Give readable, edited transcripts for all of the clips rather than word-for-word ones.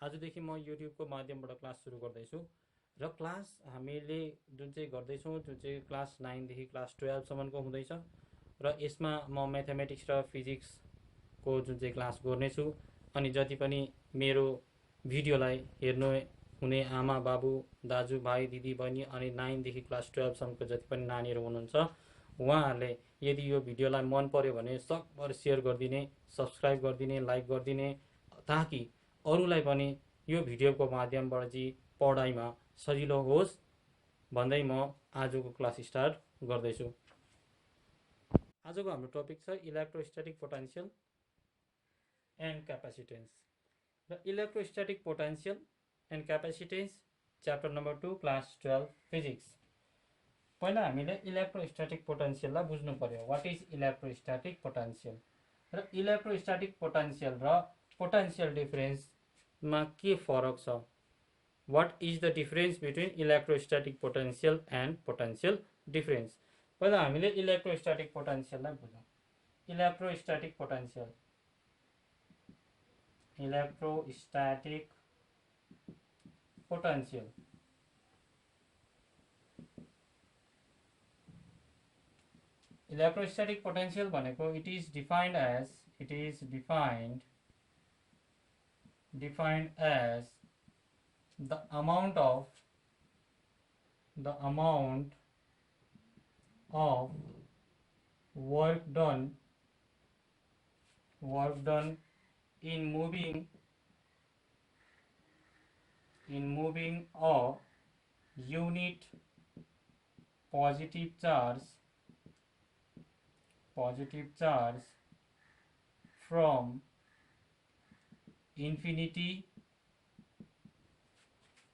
आजदेखि म युट्युबको माध्यमबाट क्लास सुरु गर्दैछु र क्लास हामीले जुन चाहिँ गर्दैछौँ जुन चाहिँ क्लास 9 देखि क्लास 12 सम्मको हुँदैछ र यसमा म म्याथमेटिक्स र फिजिक्सको जुन चाहिँ क्लास गर्नेछु। अनि जति पनि मेरो भिडियोलाई हेर्नु हुने आमा बाबु दाजु भाइ दिदी बहिनी अनि 9 देखि क्लास 12 सम्मको जति पनि नानीहरू हुनुहुन्छ उहाँहरूले यदि यो भिडियोलाई मन पर्यो भने सकभर सेयर गरिदिने, सब्सक्राइब गरिदिने, लाइक गरिदिने, ताकि अरूलाई पनि यो भिडियोको माध्यमबाट चाहिँ पढाइमा सजिलो होस् भन्दै म आजको क्लास स्टार्ट गर्दैछु। आजको हाम्रो टपिक छ इलेक्ट्रोस्टैटिक पोटेन्शियल एन्ड क्यापेसिटेन्स र electrostatic potential and capacitance chapter number 2 class 12 physics. पहिला हामीले इलेक्ट्रोस्टैटिक पोटेन्शियललाई बुझ्नु पर्यो। व्हाट इज इलेक्ट्रोस्टैटिक पोटेन्शियल र इलेक्ट्रोस्टैटिक पोटेन्शियल र पोटेन्शियल डिफरेन्समा के फरक छ? What is the difference between electrostatic potential and potential difference? पहिला हामीले इलेक्ट्रोस्टैटिक पोटेन्शियललाई बुझौँ। इलेक्ट्रोस्टैटिक पोटेन्शियल इलेक्ट्रोस्टैटिक पोटेन्शियल भनेको it is defined as the amount of work done in moving a unit positive charge from infinity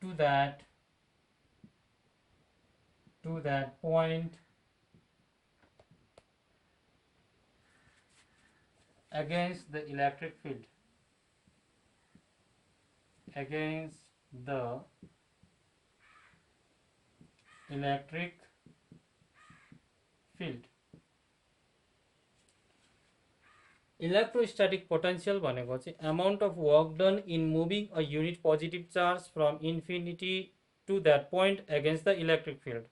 to that point against the electric field. Electrostatic potential भनेको चाहिँ amount of work done in moving a unit positive charge from infinity to that point against the electric field.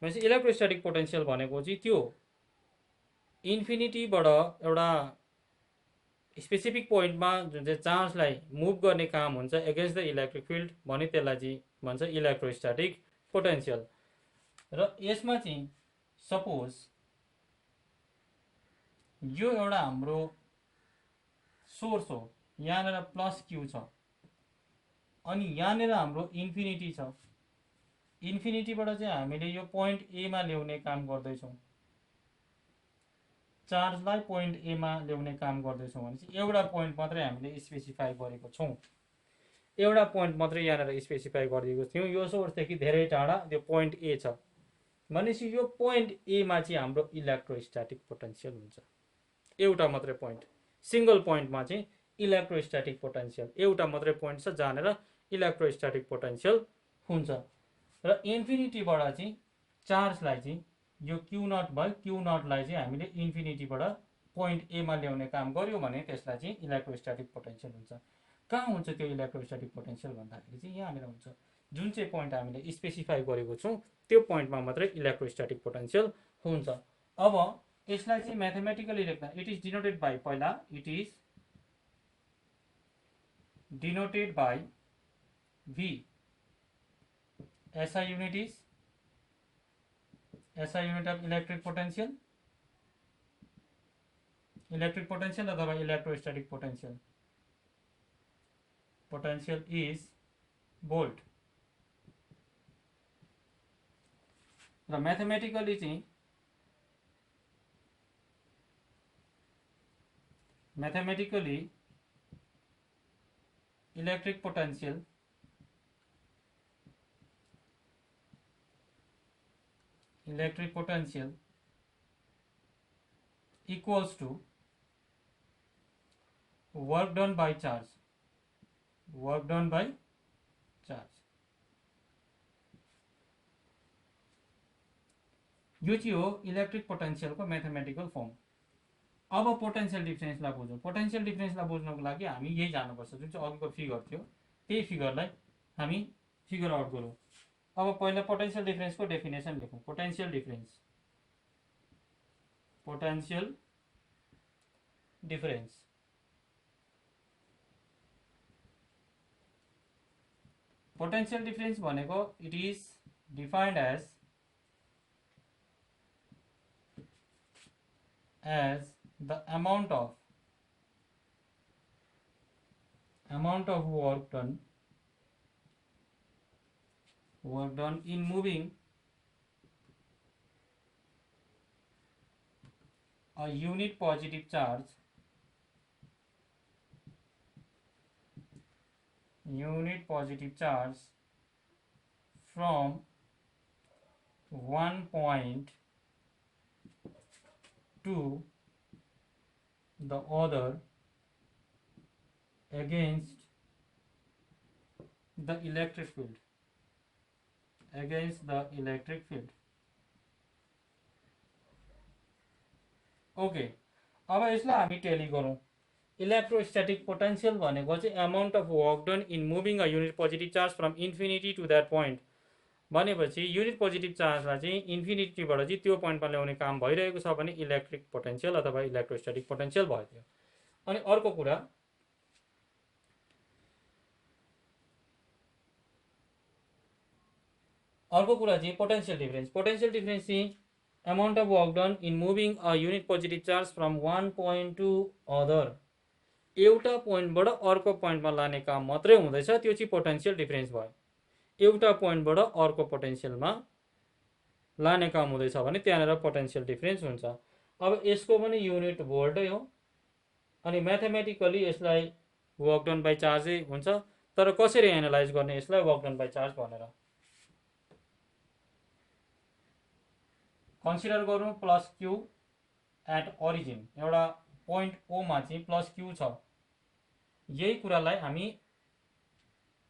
भनेपछि electrostatic potential भनेको चाहिँ त्यो इन्फिनिटीबाट एउटा specific पोइन्टमा जुन चाहिँ चार्जलाई मुभ गर्ने काम हुन्छ एगेन्स्ट द इलेक्ट्रिक फिल्ड भने त्यसलाई चाहिँ भन्छ इलेक्ट्रोस्टैटिक पोटेन्शियल। र यसमा चाहिँ सपोज यो एउटा हाम्रो सोर्स हो, यहाँनिर प्लस क्यू छ अनि यहाँनिर हाम्रो इन्फिनिटी छ। इन्फिनिटीबाट चाहिँ हामीले यो पोइन्ट ए मा ल्याउने काम गर्दैछौँ, चार्जलाई पोइन्ट ए मा ल्याउने काम गर्दैछौँ भने चाहिँ एउटा पोइन्ट मात्रै हामीले स्पेसिफाई गरेको छौँ, एउटा पोइन्ट मात्रै यहाँनिर स्पेसिफाई गरिदिएको थियौँ। यो सोर्सदेखि धेरै टाढा त्यो पोइन्ट ए छ भनेपछि यो पोइन्ट ए मा चाहिँ हाम्रो इलेक्ट्रोस्टैटिक पोटेन्शियल हुन्छ। एउटा मात्रै पोइन्ट, सिंगल पोइन्टमा चाहिँ इलेक्ट्रोस्टैटिक पोटेन्शियल एउटा मात्रै पोइन्ट छ जहाँनिर इलेक्ट्रोस्टैटिक पोटेन्शियल हुन्छ। र इन्फिनिटीबाट चाहिँ चार्जलाई चाहिँ यो क्यू नट भयो, क्यू नटलाई चाहिँ हामीले इन्फिनिटीबाट पोइन्ट ए मा ल्याउने काम गर्यो भने त्यसलाई चाहिँ इलेक्ट्रोस्टैटिक पोटेन्शियल हुन्छ। कहाँ हुन्छ त्यो इलेक्ट्रोस्टैटिक पोटेन्शियल भन्दाखेरि चाहिँ यहाँनिर हुन्छ। जुन चाहिँ पोइन्ट हामीले स्पेसिफाई गरेको छौँ त्यो पोइन्टमा मात्रै इलेक्ट्रोस्टैटिक पोटेन्शियल हुन्छ। अब यसलाई चाहिँ म्याथमेटिकली लेख्दा इट इज डिनोटेड बाई, पहिला it is denoted by V. SI unit is SI unit of electric potential अथवा electrostatic potential is volt। र मैथमेटिकली चाहिँ electric potential equals to work done by charge। यो चाहिँ हो electric पोटेन्शियलको mathematical form. अब potential डिफरेन्सलाई बुझौँ। Potential डिफरेन्सलाई बुझ्नको लागि हामी यही जानुपर्छ, जुन चाहिँ अघिको फिगर थियो त्यही फिगरलाई हामी फिगर आउट गरौँ। अब पहिला पोटेन्शियल डिफरेन्सको डेफिनेसन लेखौँ। पोटेन्शियल डिफरेन्स पोटेन्शियल डिफरेन्स भनेको it is defined as the amount of work done in moving a unit positive charge from one point to the other against the electric field. Okay, अब यसलाई हामी टेली गरौँ। Electrostatic potential भनेको चाहिँ amount of work done in moving a unit positive charge from infinity to that point भनेपछि unit positive चार्जलाई चाहिँ इन्फिनिटीबाट चाहिँ त्यो पोइन्टमा ल्याउने काम भइरहेको छ भने इलेक्ट्रिक पोटेन्शियल अथवा इलेक्ट्रोस्टैटिक पोटेन्शियल भयो त्यो। अनि अर्को कुरा चाहिँ पोटेन्शियल डिफरेन्स चाहिँ amount of work done in moving a unit positive charge from one point to other, एउटा पोइन्टबाट अर्को पोइन्टमा लाने काम मात्रै हुँदैछ, त्यो चाहिँ पोटेन्शियल डिफरेन्स भयो। एउटा पोइन्टबाट अर्को पोटेन्शियलमा लाने काम हुँदैछ भने त्यहाँनिर पोटेन्शियल डिफरेन्स हुन्छ। अब यसको पनि युनिट भोल्टै हो, अनि म्याथमेटिकली यसलाई वर्क डन बाई चार्जै हुन्छ। तर कसरी एनालाइज गर्ने यसलाई वर्क डन बाई चार्ज भनेर कन्सिडर गरौँ। प्लस क्यू एट ओरिजिन, एउटा पोइन्ट ओमा चाहिँ प्लस क्यू छ, यही कुरालाई हामी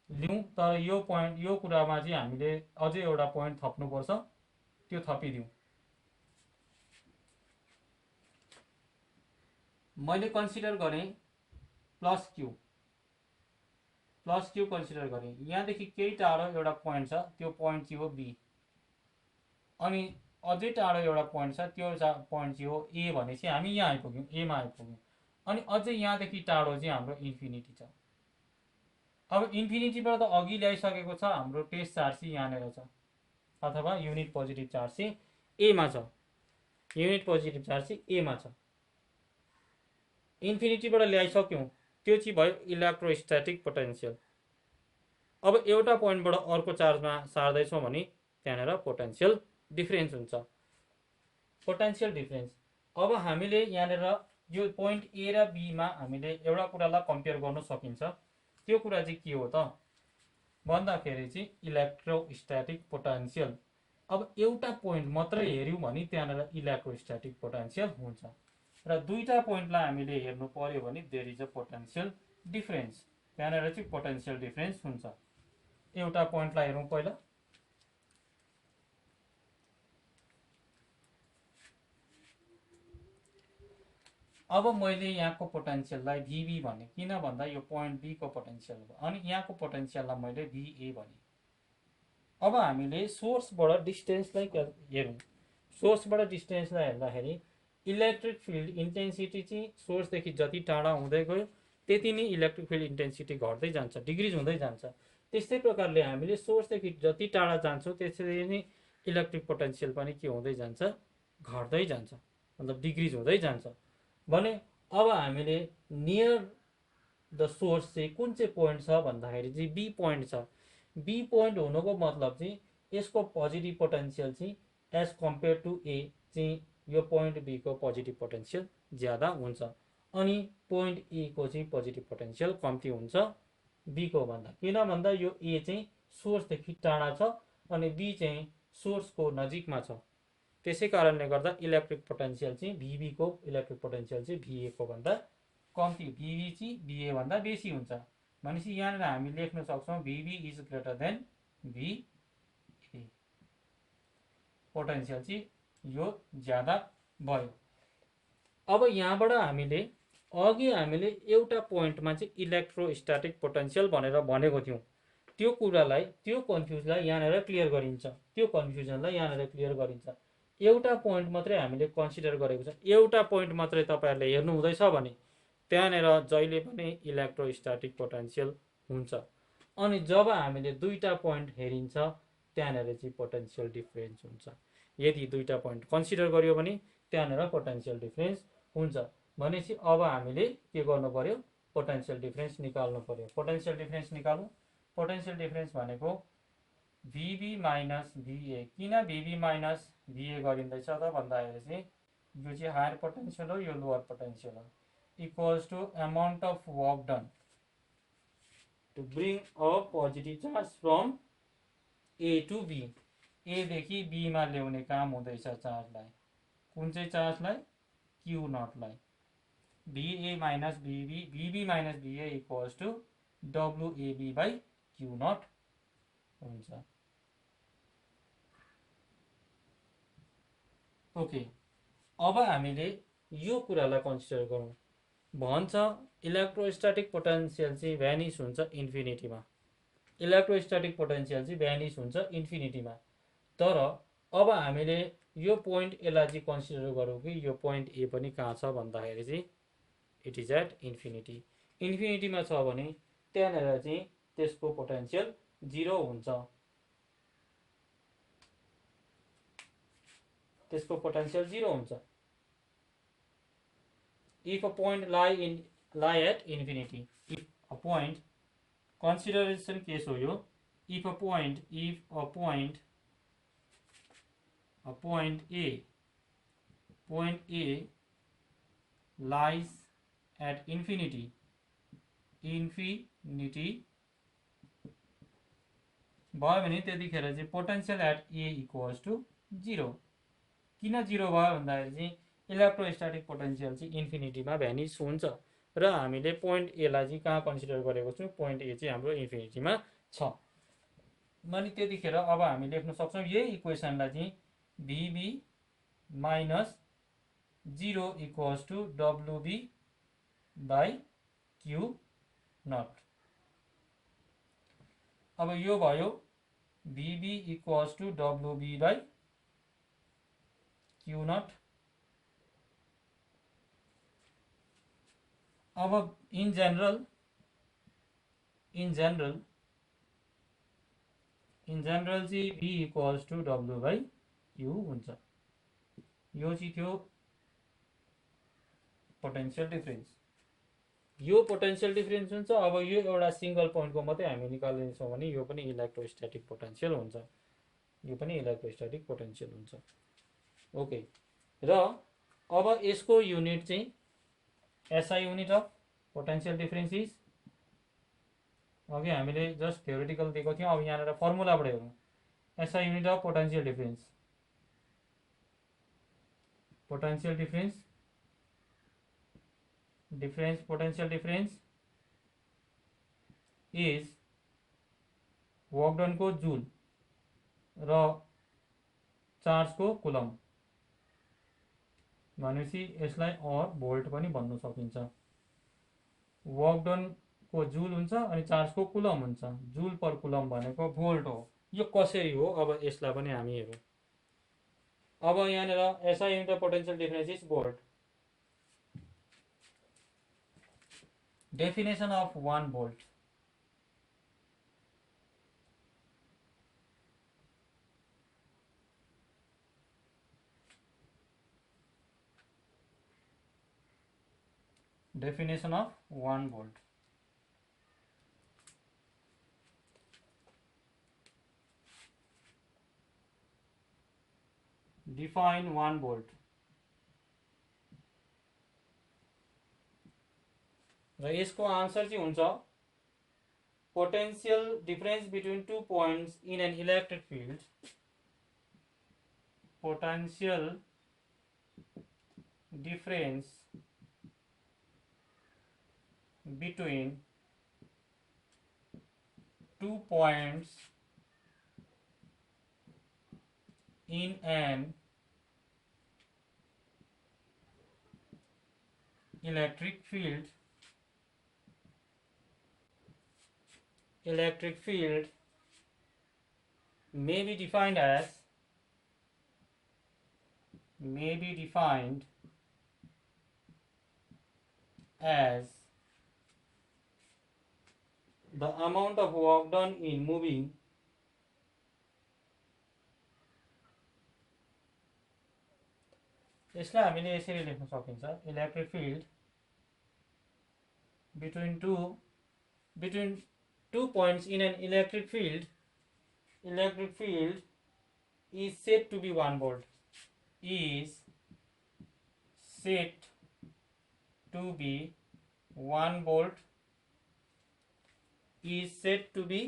लिउँ। तर यो कुरामा चाहिँ हामीले अझै एउटा पोइन्ट थप्नुपर्छ, त्यो थपिदिउँ। मैले कन्सिडर गरेँ प्लस क्यू कन्सिडर गरेँ। यहाँदेखि केही टाढो एउटा पोइन्ट छ, त्यो पोइन्ट चाहिँ हो बी, अनि अझै टाढो एउटा पोइन्ट छ, त्यो पोइन्ट चाहिँ हो ए भनेपछि हामी यहाँ आइपुग्यौँ, एमा आइपुग्यौँ। अनि अझै यहाँदेखि टाढो चाहिँ हाम्रो इन्फिनिटी छ। अब इन्फिनिटीबाट त अघि ल्याइसकेको छ, हाम्रो टेस्ट चार्ज चाहिँ यहाँनिर छ, अथवा युनिट पोजिटिभ चार्ज चाहिँ एमा छ। इन्फिनिटीबाट ल्याइसक्यौँ, त्यो चाहिँ भयो इलेक्ट्रोस्टैटिक पोटेन्शियल। अब एउटा पोइन्टबाट अर्को चार्जमा सार्दैछौँ भने त्यहाँनिर पोटेन्शियल डिफरेन्स हुन्छ। Potential difference. अब हामीले यहाँनिर यो पोइन्ट ए र बीमा हामीले एउटा कुरालाई कम्पेयर गर्न सकिन्छ। त्यो कुरा चाहिँ के हो त भन्दाखेरि चाहिँ इलेक्ट्रोस्टैटिक पोटेन्शियल। अब एउटा पोइन्ट मात्रै हेर्यौँ भने त्यहाँनिर इलेक्ट्रोस्टैटिक पोटेन्शियल हुन्छ, र दुईटा पोइन्टलाई हामीले हेर्नु पर्यो भने there is a potential difference, त्यहाँनिर चाहिँ पोटेन्शियल डिफरेन्स हुन्छ। एउटा पोइन्टलाई हेरौँ पहिला। अब मैले यहाँको पोटेन्शियललाई भिबी भने, किन भन्दा यो पोइन्ट बी को पोटेन्शियल हो, अनि यहाँको पोटेन्शियललाई मैले भिए भने। अब हामीले सोर्सबाट डिस्टेन्सलाई हेरौँ। सोर्सबाट डिस्टेन्सलाई हेर्दाखेरि इलेक्ट्रिक फिल्ड इन्टेन्सिटी चाहिँ सोर्सदेखि जति टाढा हुँदै गयो त्यति नै इलेक्ट्रिक फिल्ड इन्टेन्सिटी घट्दै जान्छ, डिक्रिज हुँदै जान्छ। त्यस्तै प्रकारले हामीले सोर्सदेखि जति टाढा जान्छौँ त्यसरी नै इलेक्ट्रिक पोटेन्शियल पनि के हुँदै जान्छ, घट्दै जान्छ, मतलब डिक्रिज हुँदै जान्छ भने। अब हामीले नियर द सोर्स चाहिँ कुन चाहिँ पोइन्ट छ भन्दाखेरि चाहिँ बी पोइन्ट छ। बी पोइन्ट हुनुको मतलब चाहिँ यसको पोजिटिभ पोटेन्शियल चाहिँ एज कम्पेयर टु ए चाहिँ यो पोइन्ट बी को पोजिटिभ पोटेन्शियल ज्यादा हुन्छ, अनि पोइन्ट ए को चाहिँ पोजिटिभ पोटेन्शियल कम्ती हुन्छ बी को भन्दा। किन भन्दा यो ए चाहिँ सोर्सदेखि टाढा छ अनि बी चाहिँ सोर्सको नजिकमा छ। त्यसै कारणले गर्दा इलेक्ट्रिक पोटेन्शियल चाहिँ भिबी को इलेक्ट्रिक पोटेन्शियल चाहिँ भिए को भन्दा कम्ती, भिबी चाहिँ भिए भन्दा बेसी हुन्छ। भनेपछि यहाँनिर हामी लेख्न सक्छौँ भिबी इज ग्रेटर देन भिए, पोटेन्शियल चाहिँ यो ज्यादा भयो। अब यहाँबाट हामीले अघि हामीले एउटा पोइन्टमा चाहिँ इलेक्ट्रोस्ट्याटिक पोटेन्सियल भनेर भनेको थियौँ। त्यो कुरालाई, त्यो कन्फ्युजलाई यहाँनिर क्लियर गरिन्छ, त्यो कन्फ्युजनलाई यहाँनिर क्लियर गरिन्छ। एउटा पोइन्ट मात्रै हामीले कन्सिडर गरेको छ, एउटा पोइन्ट मात्रै तपाईँहरूले हेर्नु हुँदैछ भने त्यहाँनिर जहिले पनि इलेक्ट्रोस्ट्याटिक पोटेन्सियल हुन्छ। अनि जब हामीले दुईटा पोइन्ट हेरिन्छ त्यहाँनिर चाहिँ पोटेन्सियल डिफरेन्स हुन्छ। यदि दुईटा पोइन्ट कन्सिडर गरियो भने त्यहाँनिर पोटेन्सियल डिफरेन्स हुन्छ। भनेपछि अब हामीले के गर्नु पर्यो, पोटेन्सियल डिफरेन्स निकाल्नु पर्यो। पोटेन्सियल डिफरेन्स निकालौँ। पोटेन्सियल डिफरेन्स भनेको भिबी माइनस भिए। किन भिबी माइनस भिए गरिँदैछ त भन्दाखेरि चाहिँ यो चाहिँ हायर पोटेन्सियल हो, यो लोअर पोटेन्सियल हो, equals to amount of work done to bring a positive charge from A to B. एदेखि बीमा ल्याउने काम हुँदैछ चार्जलाई। कुन चाहिँ चार्जलाई? क्यू नटलाई। VA minus VB, VB minus VA equals to WAB by Q naught हुन्छ। ओके, अब हामीले यो कुरालाई कन्सिडर गरौँ। भन्छ इलेक्ट्रोस्ट्याटिक पोटेन्सियल चाहिँ भ्यानिस हुन्छ इन्फिनिटीमा। इलेक्ट्रोस्ट्याटिक पोटेन्सियल चाहिँ भ्यानिस हुन्छ इन्फिनिटीमा। तर अब हामीले यो पोइन्ट यसलाई चाहिँ कन्सिडर गरौँ कि यो पोइन्ट ए पनि कहाँ छ भन्दाखेरि चाहिँ इट इज एट इन्फिनिटी। इन्फिनिटीमा छ भने त्यहाँनिर चाहिँ त्यसको पोटेन्सियल 0 हुन्छ। त्यसको पोटेन्सियल 0 हुन्छ। If a point lie at infinity, if a point, consideration case हो यो, if a point A lies at infinity भयो भने त्यतिखेर चाहिँ potential at A equals to 0। किन 0 भयो भन्दाखेरि चाहिँ इलेक्ट्रोस्ट्याटिक पोटेन्सियल चाहिँ इन्फिनिटीमा भ्यानिस हुन्छ र हामीले पोइन्ट एलाई चाहिँ कहाँ कन्सिडर गरेको छौँ? पोइन्ट ए चाहिँ हाम्रो इन्फिनिटीमा छ। अनि त्यतिखेर अब हामी लेख्न सक्छौँ यही इक्वेसनलाई चाहिँ VB minus 0 equals to WB by Q naught. अब यो भयो VB equals to WB by Q naught. अब इन जनरल चाहिँ V equals to W by Q हुन्छ। यो चाहिँ थियो पोटेन्सियल डिफरेन्स। यो पोटेन्सियल डिफरेन्स हुन्छ। अब यो एउटा सिंगल पोइन्टको मात्रै हामी निकाल्दैछौँ भने यो पनि इलेक्ट्रोस्ट्याटिक पोटेन्सियल हुन्छ, यो पनि इलेक्ट्रोस्ट्याटिक पोटेन्सियल हुन्छ। ओके, र अब यसको युनिट चाहिँ SI unit of potential difference is, अघि हामीले जस्ट थ्योरेटिकल दिएको थियौँ। अब यहाँनिर फर्मुलाबाट हेरौँ। SI unit of potential difference, potential difference potential difference is work done को जूल र चार्ज को कुलम। भनेपछि यसलाई और भोल्ट पनि भन्न सकिन्छ। वर्क डन को जूल हुन्छ अनि चार्ज को कुलम हुन्छ। जूल पर कुलम भनेको भोल्ट हो। यो कसरी हो अब यसलाई पनि हामी हेरौँ। अब यहाँनिर SI unit of potential difference is volt. Definition of 1 volt, definition of 1 volt. Define 1 volt. र यसको आन्सर चाहिँ हुन्छ potential difference between 2 points in an electric field, potential difference between 2 points in an electric field may be defined as the amount of work done in moving यसलाई हामीले यसरी लेख्न सकिन्छ electric field between two points in an electric field is said to be 1 volt is said to be 1 volt is said to be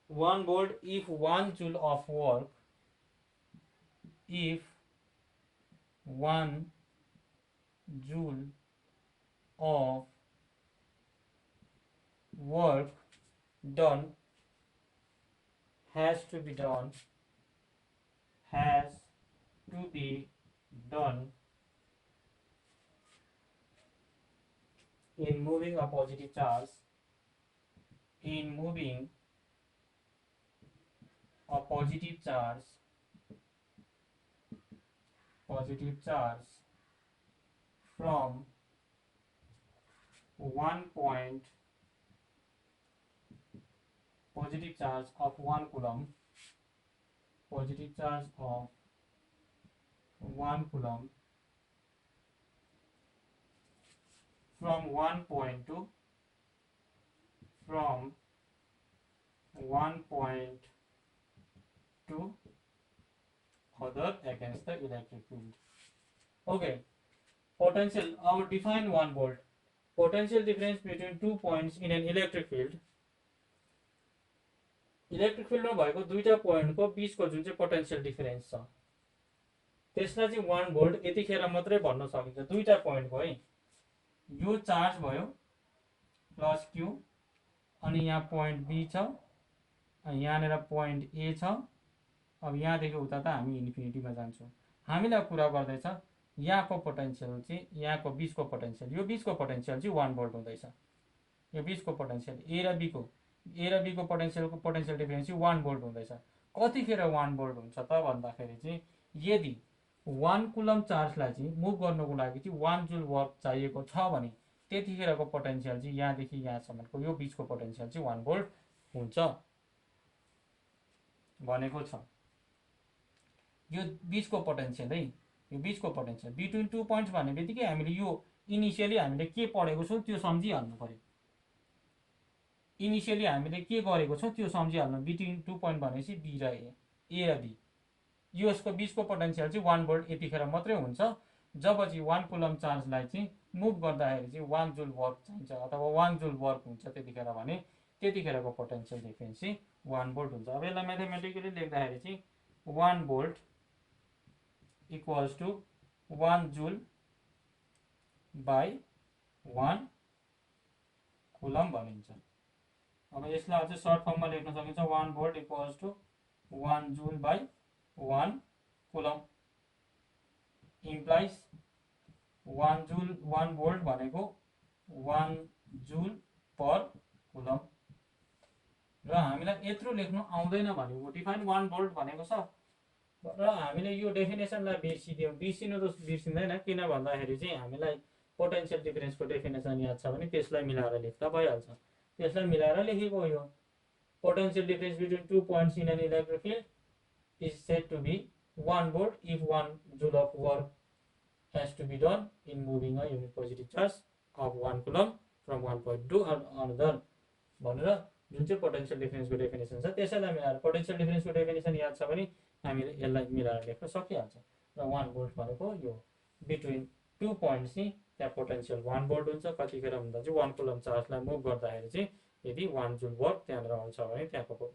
1 volt if 1 joule of work if 1 joule of work done has to be done in moving a positive charge from one point positive charge of 1 coulomb from one point to other against the electric field. Okay, potential. Our define 1 volt. Potential difference between 2 points in an electric field. Electric फिल्डमा भएको दुईटा पोइन्टको बीचको जुन चाहिँ potential difference छ त्यसलाई चाहिँ 1 volt यतिखेर मात्रै भन्न सकिन्छ दुईटा पोइन्टको है यो चार्ज भयो प्लस क्यू अनि यहाँ पोइन्ट बी छ यहाँनेर पोइन्ट ए छ अब यहाँदेखि उता त हामी इन्फिनिटीमा जान्छौँ हामीलाई कुरा गर्दैछ यहाँको पोटेन्शियल चाहिँ यहाँको बीचको पोटेन्शियल यो बीचको पोटेन्शियल चाहिँ 1 भोल्ट हुँदैछ यो बीचको पोटेन्शियल ए र बी को पोटेन्शियल डिफरेन्स चाहिँ 1 भोल्ट हुँदैछ कतिखेर 1 भोल्ट हुन्छ त भन्दाखेरि चाहिँ यदि 1 कुलम चार्जलाई चाहिँ मुभ गर्नको लागि चाहिँ 1 जुल वर्क चाहिएको छ भने त्यतिखेरको पोटेन्शियल चाहिँ यहाँदेखि यहाँसम्मको यो बीचको पोटेन्शियल चाहिँ 1 भोल्ट हुन्छ भनेको छ यो बीचको पोटेन्शियल है यो बीचको पोटेन्शियल बिट्विन 2 पोइन्ट्स भन्ने बित्तिकै हामीले यो इनिशियली हामीले के पढेको छौँ त्यो सम्झिहाल्नु पर्यो इनिशियली हामीले के गरेको छौँ त्यो सम्झिहाल्नु बिट्विन 2 पोइन्ट भनेपछि बी र ए र बी यसको बीचको पोटेन्शियल चाहिँ 1 भोल्ट यतिखेर मात्रै हुन्छ जब चाहिँ 1 कुलम चार्जलाई चाहिँ मुभ गर्दाखेरि चाहिँ 1 जुल वर्क चाहिन्छ अथवा 1 जुल वर्क हुन्छ त्यतिखेर भने त्यतिखेरको पोटेन्शियल डिफरेन्स चाहिँ 1 भोल्ट हुन्छ अब यसलाई म्याथमेटिकली लेख्दाखेरि चाहिँ 1 volt equals to 1 joule by 1 coulomb भनिन्छ अब यसलाई अझै सर्ट फर्ममा लेख्न सकिन्छ 1 volt equals to 1 joule by 1 coulomb implies 1 volt भनेको 1 जुल पर कुलम र हामीलाई यत्रो लेख्नु आउँदैन भनेको डिफाइन 1 भोल्ट भनेको छ र हामीले यो डेफिनेसनलाई बिर्सिनु त बिर्सिँदैन किन भन्दाखेरि चाहिँ हामीलाई पोटेन्शियल डिफरेन्सको डेफिनेसन याद छ भने त्यसलाई मिलाएर लेख्दा भइहाल्छ त्यसलाई मिलाएर लेखेको यो potential difference between 2 points in an electric field is said to be 1 volt if 1 joule of work has to be done in moving a unit positive charge of 1 coulomb from one point to another भनेर जुन चाहिँ potential डिफरेन्सको definition छ त्यसैलाई मिलाएर potential डिफरेन्सको definition याद छ भने हामीले यसलाई मिलाएर लेख्न सकिहाल्छ र 1 भोल्ट भनेको यो बिट्विन 2 पोइन्ट्स चाहिँ त्यहाँ पोटेन्शियल 1 भोल्ट हुन्छ कतिखेर भन्दा चाहिँ 1 कुलम चार्जलाई मुभ गर्दाखेरि चाहिँ यदि 1 जुल वर्क त्यहाँनिर आउँछ भने त्यहाँको